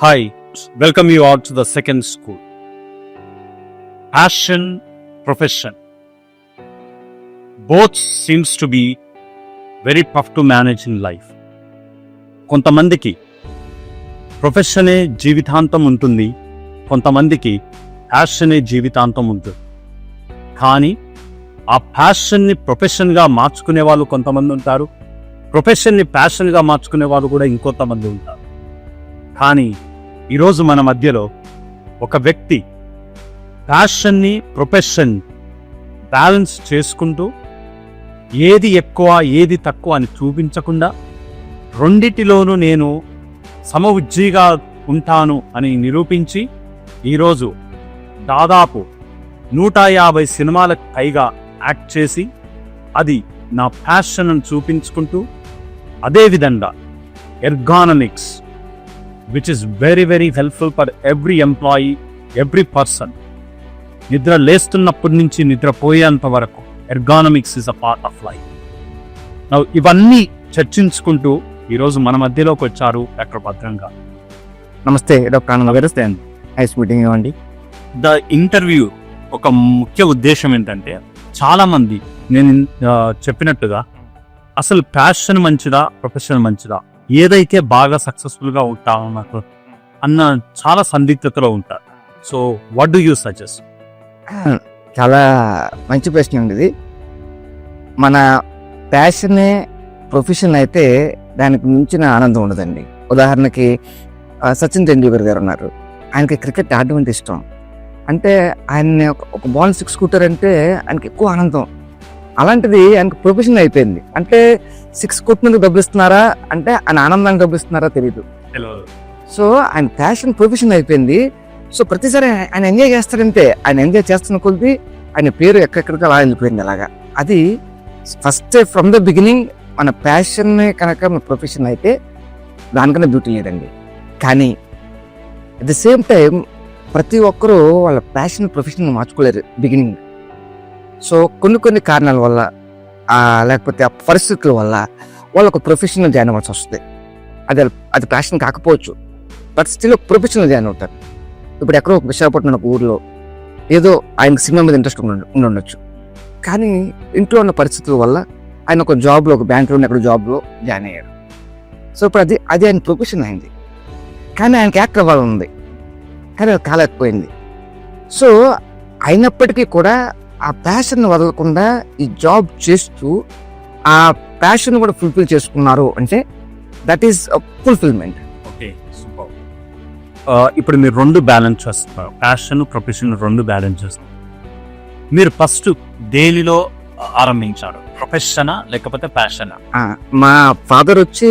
Hi, welcome you all to the second school. Passion, profession. Both seems to be very tough to manage in life. కొంతమందికి ప్రొఫెషనే జీవితాంతం ఉంటుంది, కొంతమందికి ప్యాషనే జీవితాంతం ఉంటుంది. కానీ ఆ ప్యాషన్ని ప్రొఫెషన్గా మార్చుకునే వాళ్ళు కొంతమంది ఉంటారు, ప్రొఫెషన్ని ప్యాషన్గా మార్చుకునే వాళ్ళు కూడా ఇంకొంతమంది ఉంటారు. కానీ ఈరోజు మన మధ్యలో ఒక వ్యక్తి ప్యాషన్ని ప్రొఫెషన్ బ్యాలెన్స్ చేసుకుంటూ ఏది ఎక్కువ ఏది తక్కువ అని చూపించకుండా రెండిటిలోనూ నేను సమవుజ్జిగా ఉంటాను అని నిరూపించి ఈరోజు దాదాపు 150 సినిమాలకు పైగా యాక్ట్ చేసి అది నా ప్యాషన్ అని చూపించుకుంటూ అదేవిధంగా ఎర్గానమిక్స్ which is very very helpful for every employee, every person. నిద్ర లేస్తున్నప్పటి నుంచి నిద్రపోయేంత వరకు ergonomics is a part of life. ఇవన్నీ చర్చించుకుంటూ ఈరోజు మన మధ్యలోకి వచ్చారు డాక్టర్ భద్రం గారు. నమస్తే డాక్టర్ ఆనంద్ గారు. నైస్ మీటింగ్ యూ అండి. ద ఇంటర్వ్యూ ఒక ముఖ్య ఉద్దేశం ఏంటంటే, చాలామంది నేను చెప్పినట్టుగా అసలు ప్యాషన్ మంచిదా ప్రొఫెషన్ మంచిదా, ఏదైతే బాగా సక్సెస్ఫుల్గా ఉంటామో నాకు అన్న చాలా సందిగ్ధతలో ఉంటారు. So what do you suggest? చాలా మంచి ప్రశ్న అండి ఇది. మన ప్యాషనే ప్రొఫెషన్ అయితే దానికి మించిన ఆనందం ఉండదండి. ఉదాహరణకి సచిన్ టెండూల్కర్ గారు ఉన్నారు. ఆయనకి క్రికెట్ ఆడడం అంటే ఇష్టం. అంటే ఆయన ఒక బాల్ సిక్స్ కొట్టారంటే ఆయనకి ఎక్కువ ఆనందం. అలాంటిది ఆయనకు ప్రొఫెషన్ అయిపోయింది. అంటే సిక్స్ కొట్టినందుకు డబ్బులు ఇస్తున్నారా అంటే ఆయన ఆనందానికి డబ్బులు ఇస్తున్నారా తెలియదు. సో ఆయన ప్యాషన్ ప్రొఫెషన్ అయిపోయింది. సో ప్రతిసారి ఆయన ఎంజాయ్ చేస్తారంటే ఆయన ఎంజాయ్ చేస్తున్న కొద్ది ఆయన పేరు ఎక్కడెక్కడికి అలా వెళ్ళిపోయింది. అలాగా అది ఫస్ట్ ఫ్రమ్ ద బిగినింగ్ మన ప్యాషన్ కనుక మన ప్రొఫెషన్ అయితే దానికన్నా బ్యూటీ లేదండి. కానీ అట్ ద సేమ్ టైం ప్రతి ఒక్కరూ వాళ్ళ ప్యాషన్ ప్రొఫెషన్ మార్చుకోలేరు బిగినింగ్. సో కొన్ని కారణాల వల్ల లేకపోతే ఆ పరిస్థితుల వల్ల వాళ్ళు ఒక ప్రొఫెషనల్ జాయిన్ అవ్వాల్సి వస్తుంది. అది ప్యాషన్ కాకపోవచ్చు, బట్ స్టిల్ ఒక ప్రొఫెషనల్ జాయిన్ అవుతారు. ఇప్పుడు ఎక్కడో ఒక విశాఖపట్నం ఒక ఊర్లో ఏదో ఆయనకు సినిమా మీద ఇంట్రెస్ట్ ఉండొచ్చు, కానీ ఇంట్లో ఉన్న పరిస్థితుల వల్ల ఆయన ఒక జాబ్లో, ఒక బ్యాంకులో ఎక్కడ జాబ్లో జాయిన్ అయ్యారు. సో ఇప్పుడు అది ఆయన ప్రొఫెషన్ అయింది. కానీ ఆయనకి యాక్ట్ అవ్వాలని ఉంది, కానీ అది కాలేకపోయింది. సో అయినప్పటికీ కూడా ఆ ప్యాషన్ వదలకుండా ఈ జాబ్ చేస్తూ ఆ ప్యాషన్ కూడా ఫుల్ఫిల్ చేసుకున్నారు అంటే that is fulfilment. Okay, super. ఇప్పుడు మీరు రెండు బ్యాలెన్స్ చేస్తున్నారు, ప్యాషన్ ప్రొఫెషన్ రెండు బ్యాలెన్స్ చేస్తున్నారు. మీరు ఫస్ట్ దేనిలో ఆరంభించారు, ప్రొఫెషనా లేకపోతే ప్యాషనా? మా ఫాదర్ వచ్చి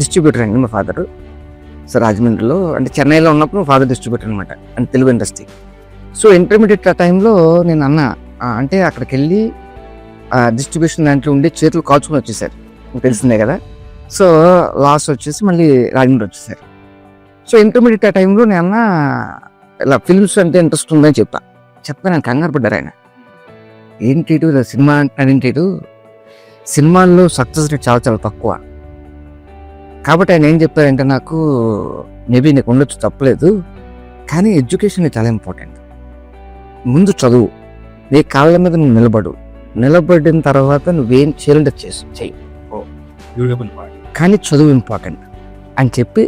డిస్ట్రిబ్యూటర్ అండి. మా ఫాదర్ సో రాజమండ్రిలో, అంటే చెన్నైలో ఉన్నప్పుడు మా ఫాదర్ డిస్ట్రిబ్యూటర్ అనమాట, అంటే తెలుగు ఇండస్ట్రీ. సో ఇంటర్మీడియట్ ఆ టైంలో నేను అంటే అక్కడికి వెళ్ళి డిస్ట్రిబ్యూషన్ దాంట్లో ఉండి చేతులు కాల్చుకుని వచ్చేసారు, తెలిసిందే కదా. సో లాస్ట్ వచ్చేసి మళ్ళీ రాజమండ్రి వచ్చేసారు. సో ఇంటర్మీడియట్ ఆ టైంలో నేను ఇలా ఫిల్మ్స్ అంటే ఇంట్రెస్ట్ ఉందని చెప్తా నేను కంగారు పడ్డారు. ఆయన ఏంటి ఇలా సినిమా అంటే సినిమాల్లో సక్సెస్ రేట్ చాలా చాలా తక్కువ. కాబట్టి ఆయన ఏం చెప్పారంటే, నాకు మేబీ నీకు ఉండొచ్చు తప్పలేదు, కానీ ఎడ్యుకేషన్ చాలా ఇంపార్టెంట్. ముందు చదువు, నీ కాళ్ళ మీద నువ్వు నిలబడిన తర్వాత నువ్వేం చేయాలంటే చెయ్యి, కానీ చదువు ఇంపార్టెంట్ అని చెప్పి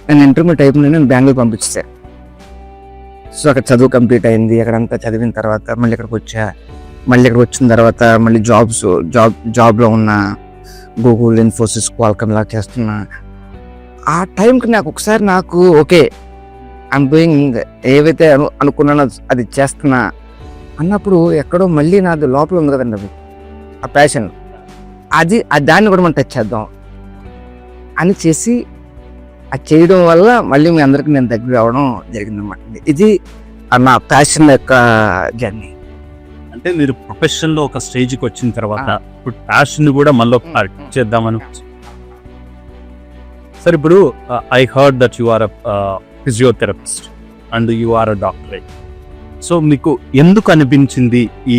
నేను ఇంటర్మీడియట్ అయిపోయిన నేను బెంగళూరు పంపించాను. సో అక్కడ చదువు కంప్లీట్ అయింది. అక్కడంతా చదివిన తర్వాత మళ్ళీ ఇక్కడికి వచ్చిన తర్వాత మళ్ళీ జాబ్లో ఉన్న గూగుల్, ఇన్ఫోసిస్, క్వాల్కమ్ ఇలా చేస్తున్నా. ఆ టైంకి నాకు ఓకే ఐఎమ్ డూయింగ్, ఏవైతే అనుకున్నానో అది చేస్తున్నా అన్నప్పుడు ఎక్కడో మళ్ళీ నాది లోపల ఉంది కదండి అది ఆ ప్యాషన్, అది దాన్ని కూడా మనం టచ్ చేద్దాం అని చేసి అది చేయడం వల్ల మళ్ళీ మీ అందరికీ నేను దగ్గర రావడం జరిగిందన్నమాట. ఇది నా ప్యాషన్ యొక్క జర్నీ. అంటే మీరు ప్రొఫెషన్లో ఒక స్టేజ్కి వచ్చిన తర్వాత ఇప్పుడు ప్యాషన్ కూడా మళ్ళీ చేద్దామని. సార్, ఇప్పుడు I heard that you are a physiotherapist and you are a doctorate. So మీకు ఎందుకు అనిపించింది ఈ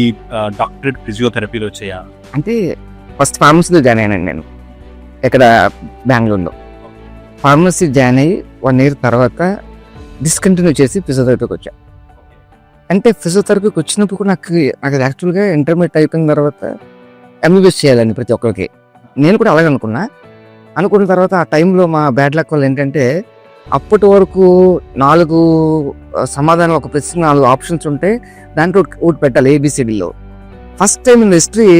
డాక్టరేట్ ఫిజియోథెరపీలో చేయాలి? అంటే ఫస్ట్ ఫార్మసీలో జాయిన్ అయ్యానండి నేను ఇక్కడ బెంగళూరులో. ఫార్మసీ జాయిన్ అయ్యి 1 year తర్వాత డిస్కంటిన్యూ చేసి ఫిజియోథెరపీకి వచ్చా. అంటే ఫిజియోథెరపీకి వచ్చినప్పుడు కూడా నాకు యాక్చువల్గా ఇంటర్మీడియట్ అయిపోయిన తర్వాత ఎంబీబీఎస్ చేయాలని ప్రతి ఒక్కరికి. నేను కూడా అలాగే అనుకున్న తర్వాత ఆ టైంలో మా బ్యాడ్ లక్ వల్ల ఏంటంటే అప్పటి వరకు 4 సమాధానాలు, ఒక ప్రశ్న 4 ఆప్షన్స్ ఉంటే దాంట్లో ఒకటి పెట్టాలి ఏబిసిడిలో. First time in history,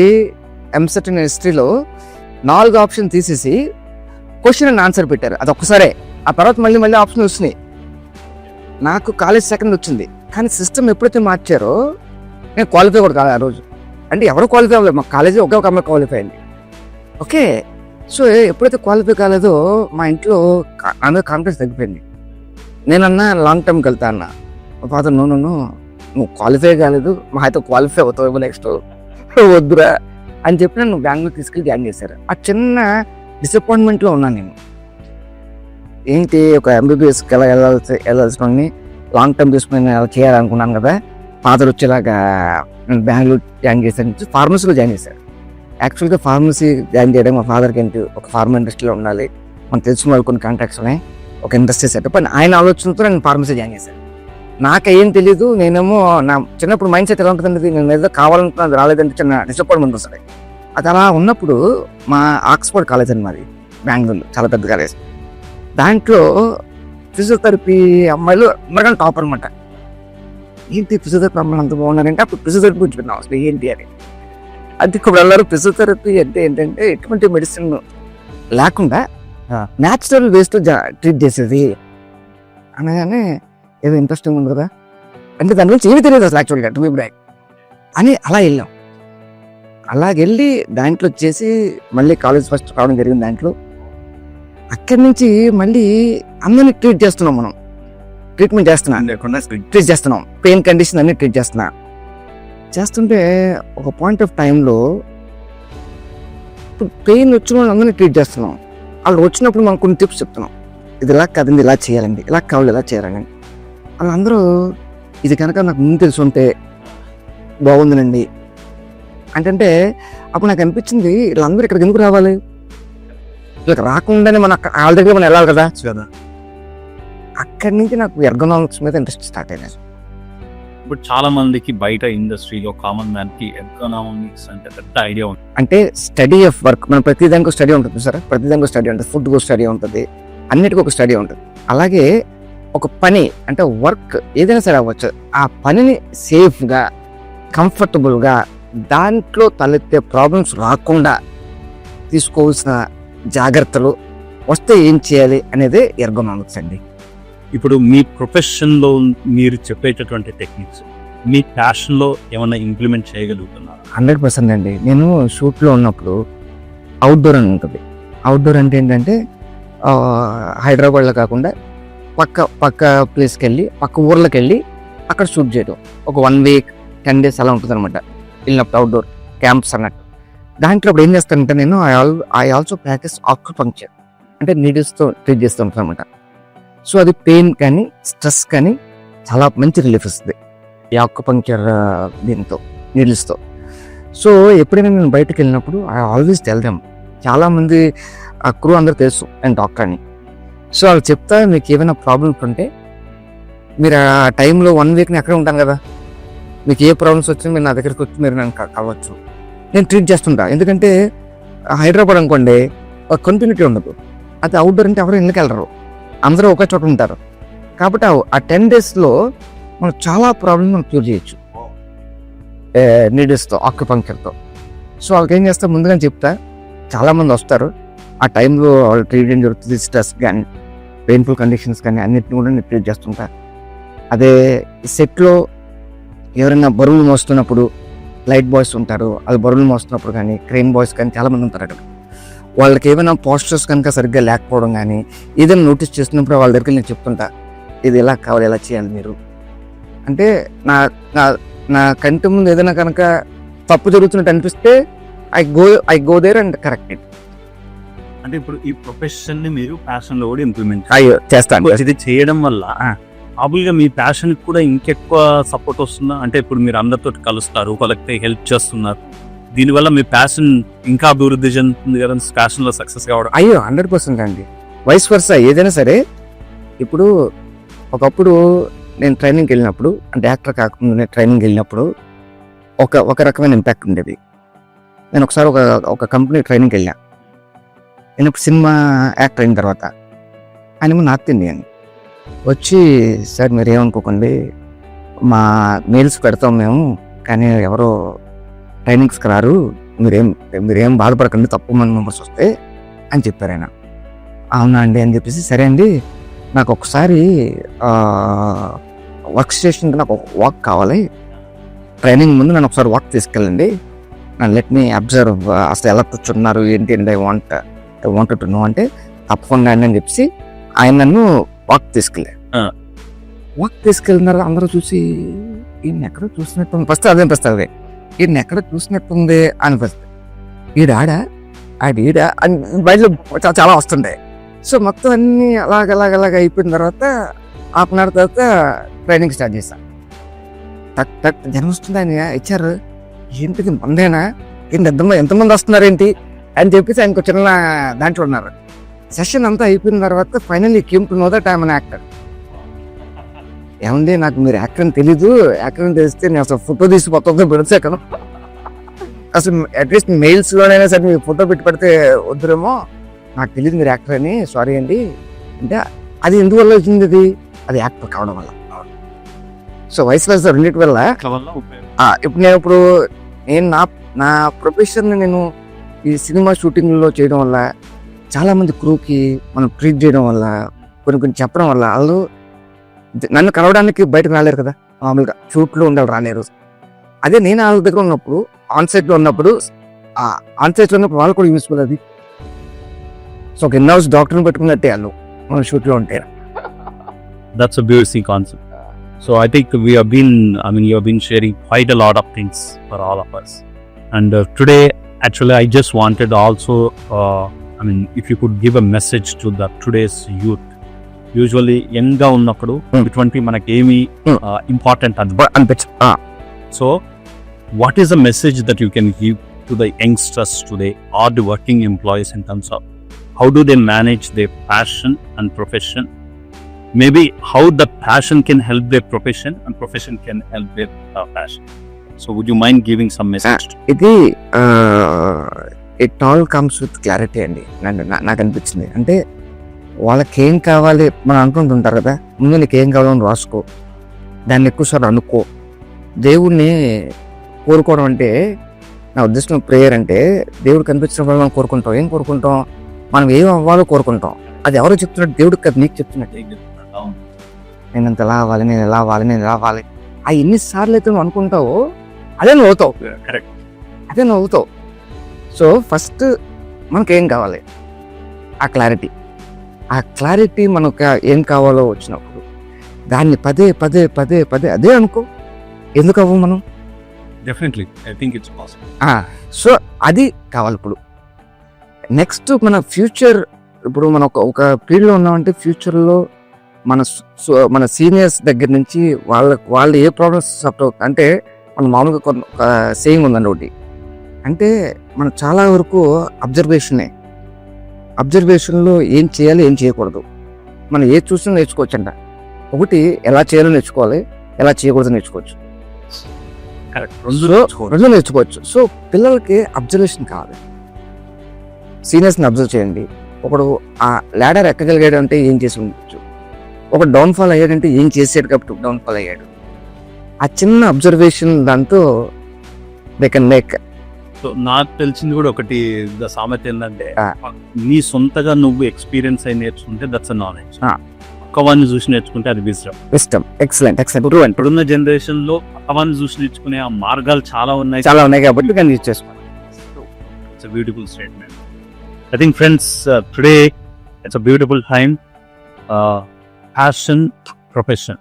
EAMCET in హిస్టరీలో 4 ఆప్షన్ తీసేసి క్వశ్చన్ అండ్ ఆన్సర్ పెట్టారు. అది ఒక్కసారే. ఆ తర్వాత మళ్ళీ ఆప్షన్ వస్తున్నాయి. నాకు కాలేజ్ సెకండ్ వచ్చింది, కానీ సిస్టమ్ ఎప్పుడైతే మార్చారో నేను క్వాలిఫై కూడా కాదు ఆ రోజు. అంటే ఎవరు క్వాలిఫై అవ్వలేదు, మా కాలేజీ ఒక అమ్మాయి క్వాలిఫై అయింది. ఓకే, సో ఎప్పుడైతే క్వాలిఫై కాలేదో మా ఇంట్లో అందరూ కాన్ఫిడెన్స్ తగ్గిపోయింది. నేనన్నా లాంగ్ టర్మ్కి వెళ్తా అన్న. మా ఫాదర్ నువ్వు క్వాలిఫై కాలేదు, మా అయితే క్వాలిఫై అవుతావు నెక్స్ట్, వద్దురా అని చెప్పి నన్ను బెంగళూరు తీసుకెళ్ళి జాయిన్ చేశారు. ఆ చిన్న డిసప్పాయింట్మెంట్లో ఉన్నాను నేను. ఏంటి ఒక ఎంబీబీఎస్కి ఎలా వెళ్ళాల్సిన లాంగ్ టర్మ్ తీసుకుని అలా చేయాలనుకున్నాను కదా. ఫాదర్ వచ్చేలాగా నేను బెంగళూరు జాయిన్ చేశాను. ఫార్మసీలో జాయిన్ చేశారు. యాక్చువల్గా ఫార్మసీ జాయిన్ చేయడం మా ఫాదర్కి ఏంటి, ఒక ఫార్మా ఇండస్ట్రీలో ఉండాలి, మనకు తెలిసిన వాళ్ళు కొన్ని కాంటాక్ట్స్ ఉన్నాయి, ఒక ఇండస్ట్రీ సెటప్ అని ఆయన ఆలోచనతో నేను ఫార్మసీ జాయిన్ చేశాను. నాకేం తెలీదు. నేనేమో నా చిన్నప్పుడు మైండ్ సెట్ ఎలా ఉంటుందంటే నేను ఏదో కావాలనుకున్నా అది రాలేదంటే చిన్న డిసప్పాయింట్మెంట్ వస్తుంది. అది అలా ఉన్నప్పుడు మా ఆక్స్ఫర్డ్ కాలేజ్ అని మాది బెంగళూరులో, చాలా పెద్ద కాలేజ్. దాంట్లో ఫిజియోథెరపీ అమ్మాయిలు అందరికన్నా టాప్ అనమాట. ఏంటి ఫిజియోథెరపీ అమ్మాయిలు అంత బాగున్నారంటే అప్పుడు ఫిజియోథెరపీ గురించి విన్నాం అసలు ఏంటి అని. అది ఇప్పుడు అన్నారు ఫిజియోథెరపీ అంటే ఏంటంటే ఎటువంటి మెడిసిన్ లేకుండా న్యాచురల్ వేస్తో ట్రీట్ చేసేది అనగానే ఏదో ఇంట్రెస్టింగ్ ఉంది కదా. అంటే దాని గురించి ఏమీ తెలియదు అసలు యాక్చువల్గా టు బి బ్రాంక్ అని అలా వెళ్ళాం. అలాగెళ్ళి దాంట్లో వచ్చేసి మళ్ళీ కాలేజ్ ఫస్ట్ రావడం జరిగింది. దాంట్లో అక్కడి నుంచి మళ్ళీ అందరినీ ట్రీట్ చేస్తున్నాం, మనం ట్రీట్మెంట్ చేస్తున్నాం, పెయిన్ కండిషన్ అన్ని ట్రీట్ చేస్తుంటే ఒక పాయింట్ ఆఫ్ టైంలో ఇప్పుడు పెయిన్ వచ్చిన వాళ్ళు అందరినీ ట్రీట్ చేస్తున్నాం. వాళ్ళు వచ్చినప్పుడు మనం కొన్ని టిప్స్ చెప్తున్నాం, ఇది ఇలా కదండి, ఇలా చేయాలండి, ఇలా కావాలి, ఇలా చేయాలండి. వాళ్ళందరూ ఇది కనుక నాకు ముందు తెలిసి ఉంటే బాగుందినండి అంటే అప్పుడు నాకు అనిపించింది వీళ్ళందరూ ఇక్కడికి ఎందుకు రావాలి, వీళ్ళకి రాకుండానే వాళ్ళ దగ్గర మనం వెళ్ళాలి కదా. అక్కడి నుంచి నాకు ఎర్గనామిక్స్ మీద ఇంట్రెస్ట్ స్టార్ట్ అయింది. ఇప్పుడు చాలా మందికి బయట ఇండస్ట్రీలో కామన్ మ్యాన్ కి ఎకనామిక్స్ అంటే పెద్ద ఐడియా ఉంటుంది. అంటే స్టడీ ఆఫ్ వర్క్, మనం ప్రతిదానికి స్టడీ ఉంటుంది సార్, ప్రతిదానికి స్టడీ ఉంటుంది, ఫుడ్కి స్టడీ ఉంటుంది, అన్నిటికీ ఒక స్టడీ ఉంటుంది. అలాగే ఒక పని అంటే వర్క్ ఏదైనా సరే అవ్వచ్చు, ఆ పనిని సేఫ్గా కంఫర్టబుల్గా దాంట్లో తలెత్తే ప్రాబ్లమ్స్ రాకుండా తీసుకోవాల్సిన జాగ్రత్తలు వస్తే ఏం చేయాలి అనేది ఎర్గనామిక్స్ అండి. ఇప్పుడు మీ ప్రొఫెషన్లో మీరు చెప్పేటటువంటి టెక్నిక్స్ మీ ప్యాషన్లో ఏమైనా ఇంప్లిమెంట్ చేయగలుగుతున్నారు? 100% అండి. నేను షూట్లో ఉన్నప్పుడు అవుట్డోర్ అని ఉంటుంది. అవుట్డోర్ అంటే ఏంటంటే హైదరాబాద్లో కాకుండా పక్క ప్లేస్కి వెళ్ళి, పక్క ఊర్లోకి వెళ్ళి అక్కడ షూట్ చేయడం. ఒక 1 week 10 days అలా ఉంటుంది అనమాట. వెళ్ళినప్పుడు అవుట్డోర్ క్యాంప్స్ అన్నట్టు. దాంట్లో అప్పుడు ఏం చేస్తానంటే నేను ఐ ఆల్సో ప్రాక్టీస్ ఆక్యుపంక్చర్, అంటే నీడిల్స్తో ట్రీట్ చేస్తూ ఉంటాను అనమాట. సో అది పెయిన్ కానీ స్ట్రెస్ కానీ చాలా మంచి రిలీఫ్ ఇస్తుంది ఈ ఆక్యుపంక్చర్ దీంతో, నీడిల్స్తో. సో ఎప్పుడైనా నేను బయటకు వెళ్ళినప్పుడు ఐ ఆల్వేస్ టెల్ దెమ్, చాలామంది ఆ క్రూ అందరూ తెలుసు నేను డాక్టర్ అని. సో వాళ్ళు చెప్తా, మీకు ఏమైనా ప్రాబ్లమ్స్ ఉంటే మీరు ఆ టైంలో 1 week అక్కడే ఉంటాను కదా, మీకు ఏ ప్రాబ్లమ్స్ వచ్చినా మీరు నా దగ్గరికి వచ్చి మీరు నన్ను కావచ్చు, నేను ట్రీట్ చేస్తుంటా. ఎందుకంటే హైదరాబాద్ అనుకోండి ఒక కంటిన్యూటీ ఉండదు, అది అవుట్డోర్ అంటే ఎవరు ఎందుకు వెళ్ళరు, అందరూ ఒకే చోట ఉంటారు. కాబట్టి ఆ 10 daysలో మనం చాలా ప్రాబ్లమ్ మనం క్యూర్ చేయొచ్చు నీడిల్స్తో, ఆక్యుపంక్చర్తో. సో వాళ్ళకి ఏం చేస్తా ముందుగానే చెప్తా, చాలామంది వస్తారు ఆ టైంలో వాళ్ళు ట్రీట్మెంట్ జరుగుతుంది, స్ట్రెస్ కానీ పెయిన్ఫుల్ కండిషన్స్ కానీ అన్నిటిని కూడా నేను ట్రీట్ చేస్తుంటా. అదే సెట్లో ఎవరైనా బరువులు మోస్తున్నప్పుడు లైట్ బాయ్స్ ఉంటారు, అది బరువులు మోస్తున్నప్పుడు కానీ క్రెయిన్ బాయ్స్ కానీ చాలామంది ఉంటారు అక్కడ. వాళ్ళకి ఏమైనా పోస్టర్స్ కనుక సరిగ్గా లేకపోవడం కానీ ఏదైనా నోటీస్ చేస్తున్నప్పుడు వాళ్ళ దగ్గరికి నేను చెప్తుంటా, ఇది ఎలా కావాలి, ఎలా చేయాలి మీరు అంటే. నా కంటి ముందు ఏదైనా కనుక తప్పు జరుగుతున్నట్టు అనిపిస్తే I go there and correct it. అంటే ఇప్పుడు ఈ ప్రొఫెషన్ ని మీరు ప్యాషన్ లో కూడా ఇంప్లిమెంట్ చేస్తాను. ఇది చేయడం వల్ల మామూలుగా మీ ప్యాషన్ కూడా ఇంకెక్కువ సపోర్ట్ వస్తుందా? అంటే ఇప్పుడు మీరు అందరితో కలుస్తారు, వాళ్ళకి హెల్ప్ చేస్తున్నారు, దీనివల్ల మీ ప్యాషన్ ఇంకా అభివృద్ధి చెందుతుంది కదా, ప్యాషన్ లో సక్సెస్ కావడం? 100% అండి. వైస్ వర్సా ఏదైనా సరే. ఇప్పుడు ఒకప్పుడు నేను ట్రైనింగ్కి వెళ్ళినప్పుడు, అంటే యాక్టర్ కాకముందు నేను ట్రైనింగ్కి వెళ్ళినప్పుడు ఒక రకమైన ఇంపాక్ట్ ఉండేది. నేను ఒకసారి ఒక కంపెనీ ట్రైనింగ్కి వెళ్ళినప్పుడు సినిమా యాక్టర్ అయిన తర్వాత ఆయన నార్త్ ఇండియన్ వచ్చి, సార్ మీరు ఏమనుకోకండి, మా మెయిల్స్ పెడతాం మేము, కానీ ఎవరో ట్రైనింగ్స్కి రారు, మీరేం బాధపడకండి తక్కువ మంది మెంబర్స్ వస్తే అని చెప్పారు ఆయన. అవునా అండి అని చెప్పేసి, సరే అండి నాకు ఒకసారి వర్క్ స్టేషన్కి నాకు ఒక వాక్ కావాలి, ట్రైనింగ్ ముందు నన్ను ఒకసారి వాక్ తీసుకెళ్ళండి, నన్ను లెట్ మీ అబ్జర్వ్, అసలు ఎలా కూర్చున్నారు ఏంటి అండి, ఐ వాంట్ టు నో అంటే తప్పకుండా అండి అని చెప్పేసి ఆయన నన్ను వాక్ తీసుకెళ్ళారు. వాక్ తీసుకెళ్ళిన తర్వాత అందరూ చూసి ఈయన ఎక్కడ చూసినట్టుంది, ఫస్ట్ అదే అనిపిస్తుంది, ఈయన ఎక్కడ చూసినట్టుంది అనిపిస్తుంది, ఈడ అని బయటలో చాలా వస్తుంటాయి. సో మొత్తం అన్నీ అలాగ అయిపోయిన తర్వాత హాఫ్ అన్ అవర్ తర్వాత ట్రైనింగ్ స్టార్ట్ చేశాను. టక్ జనం వస్తుంది, ఆయన ఇచ్చారు, ఏంటిది మందేనా, ఎంతమంది వస్తున్నారు ఏంటి అని చెప్పేసి ఆయనకు చిన్న దాంట్లో ఉన్నారు. సెషన్ అంతా అయిపోయిన తర్వాత finally came to know that I am an actor. ఏమండి నాకు మీరు యాక్టర్ అని తెలీదు, యాక్టర్ అని తెలిస్తే నేను అసలు ఫోటో తీసి మొత్తం పెడతాను, అసలు అట్లీస్ట్ మెయిల్స్లోనైనా సరే మీరు ఫోటో పెడితే వద్దురేమో, నాకు తెలియదు మీరు యాక్టర్ అని, సారీ అండి అంటే. అది ఎందువల్ల వచ్చింది, అది యాక్టర్ కావడం వల్ల. సో వయసు వయసు రెండింటి వల్ల ఇప్పుడు నేను నా ప్రొఫెషన్ నేను ఈ సినిమా షూటింగ్లో చేయడం వల్ల, చాలామంది క్రూకి మనం ట్రీట్ చేయడం వల్ల, కొన్ని చెప్పడం వల్ల వాళ్ళు నన్ను కలవడానికి బయటకు రాలేరు కదా, మామూలుగా షూట్లో ఉండాలి రాలేరు. అదే నేను వాళ్ళ దగ్గర ఉన్నప్పుడు, ఆన్సైట్లో ఉన్నప్పుడు వాళ్ళు కూడా యూస్ఫుల్ అది. సో ఒక ఇన్-హౌస్ డాక్టర్ని పెట్టుకున్నట్టే వాళ్ళు మన షూట్లో ఉంటే. That's a beautiful concept. So I think you have been sharing quite a lot of things for all of us. And today, actually, I just wanted also, if you could give a message to the today's youth. Usually, young ga unnappudu, ఇటువంటి మనకి ఏమి important అనిపించదు. So, what is the message that you can give to the youngsters today or the working employees in terms of how do they manage their passion and profession? Maybe how the passion can help their profession and profession can help their passion. So would you mind giving some message? ఇది it all comes with clarity అండి. నాకు అనిపించింది అంటే, వాళ్ళకి ఏం కావాలి మనం అనుకుంటుంటారు కదా, ముందు నీకు ఏం కావాలని రాసుకో, దాన్ని ఎక్కువసార్లు అనుకో. దేవుణ్ణి కోరుకోవడం అంటే, నా ఉద్దేశం ప్రేయర్ అంటే, దేవుడు కనిపించినప్పుడు మనం కోరుకుంటాం. ఏం కోరుకుంటాం, మనం ఏం అవ్వాలో కోరుకుంటాం. అది ఎవరో చెప్తున్నట్టు, దేవుడికి కదా నీకు చెప్తున్నట్టు. నేను అంత ఎలా అవ్వాలి, నేను ఎలా అవ్వాలి, ఆ ఎన్నిసార్లు అయితే నువ్వు అనుకుంటావో అదే నువ్వు అవుతావు. కరెక్ట్, అదే నువ్వు అవుతావు. సో ఫస్ట్ మనకేం కావాలి, ఆ క్లారిటీ మనకు ఏం కావాలో వచ్చినప్పుడు దాన్ని పదే అదే అనుకో. ఎందుకు అవ్వము మనం? Definitely I think it's possible. So అది కావాలి. ఇప్పుడు నెక్స్ట్ మన ఫ్యూచర్, ఇప్పుడు మనం ఒక ఫీల్డ్లో ఉన్నామంటే ఫ్యూచర్లో మన సీనియర్స్ దగ్గర నుంచి వాళ్ళు ఏ ప్రాబ్లమ్స్ అంటే, మన మామూలుగా ఒక సేయింగ్ ఉందండి ఒకటి, అంటే మనం చాలా వరకు అబ్జర్వేషన్లో ఏం చేయాలి ఏం చేయకూడదు, మనం ఏది చూసినా నేర్చుకోవచ్చు అంట. ఒకటి ఎలా చేయాలో నేర్చుకోవాలి, ఎలా చేయకూడదు నేర్చుకోవచ్చు. రెండు నేర్చుకోవచ్చు. సో పిల్లలకి అబ్జర్వేషన్ కావాలి. సీనియర్స్ని అబ్జర్వ్ చేయండి. ఒకడు ఆ ల్యాడర్ ఎక్కగలిగాడు అంటే ఏం చేసి ఉండొచ్చు, ఒక డౌన్ఫాల్ అయ్యాడంటే ఏం చేసాడు కాబట్టి డౌన్ఫాల్ అయ్యాడు. ఆ చిన్న అబ్జర్వేషన్ దాంతో దే కెన్ మేక్. సో నాకు తెలిసింది కూడా ఒకటి సామెత ఏంటంటే, నీ సొంతగా నువ్వు ఎక్స్పీరియన్స్ అయి నేర్చుకుంటే దట్స్ అ నాలెడ్జ్, పక్కవాన్ని చూసి నేర్చుకుంటే అది విజ్డమ్. ఎక్సలెంట్. ఇప్పుడున్న జనరేషన్ లో పక్కవాన్ని చూసి నేర్చుకునే ఆ మార్గాలు చాలా ఉన్నాయి కాబట్టి యూజ్ చేసుకోవాలి. It's a beautiful statement. I think friends, today it's a beautiful time. Passion, profession,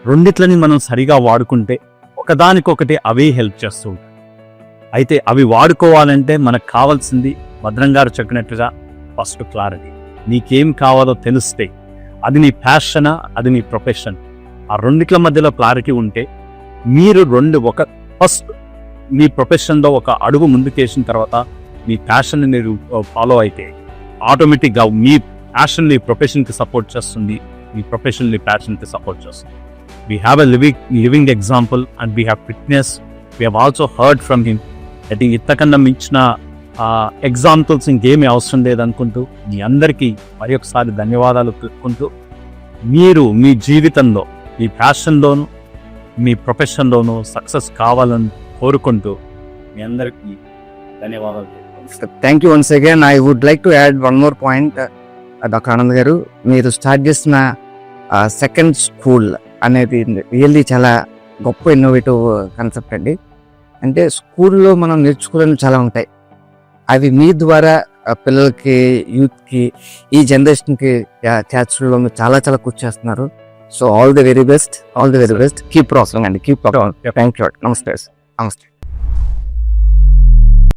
రెండిట్లని మనం సరిగా వాడుకుంటే ఒకదానికొకటి అవే హెల్ప్ చేస్తూ ఉంటాయి. అయితే అవి వాడుకోవాలంటే మనకు కావాల్సింది భద్రం గారు చెప్పినట్టుగా ఫస్ట్ క్లారిటీ. నీకేం కావాలో తెలిస్తే అది నీ ప్యాషనా, అది నీ ప్రొఫెషన్, ఆ రెండిట్ల మధ్యలో క్లారిటీ ఉంటే మీరు ఫస్ట్ మీ ప్రొఫెషన్లో ఒక అడుగు ముందుకేసిన తర్వాత మీ ప్యాషన్ని మీరు ఫాలో అయితే ఆటోమేటిక్గా మీ ప్యాషన్ మీ ప్రొఫెషన్కి సపోర్ట్ చేస్తుంది. మీ ప్రొఫెషనల్లీ ప్యాషన్కి సపోర్ట్ చేస్తుంది. We have a living example and we have fitness. We have also heard from him. I think ఇంతకన్నా మించిన ఎగ్జాంపుల్స్ ఇంకేమీ అవసరం లేదనుకుంటూ మీ అందరికీ మరి ఒకసారి ధన్యవాదాలు తెలుపుకుంటూ, మీరు మీ జీవితంలో మీ ప్యాషన్లోను మీ ప్రొఫెషన్లోనూ సక్సెస్ కావాలని కోరుకుంటూ మీ అందరికీ ధన్యవాదాలు. Thank you once again. I would like to add one more point. Doctor Anand గారు, మీరు స్టార్ట్ చేసిన సెకండ్ స్కూల్ అనేది రియల్లీ చాలా గొప్ప ఇన్నోవేటివ్ కాన్సెప్ట్ అండి. అంటే స్కూల్లో మనం నేర్చుకోవడానికి చాలా ఉంటాయి, అవి మీ ద్వారా పిల్లలకి, యూత్కి, ఈ జనరేషన్కి చేర్చడంలో మీరు చాలా చాలా కృషి చేస్తున్నారు. So all the very best, all the very best. Keep rising అండి, కీప్. Thank you. నమస్తే.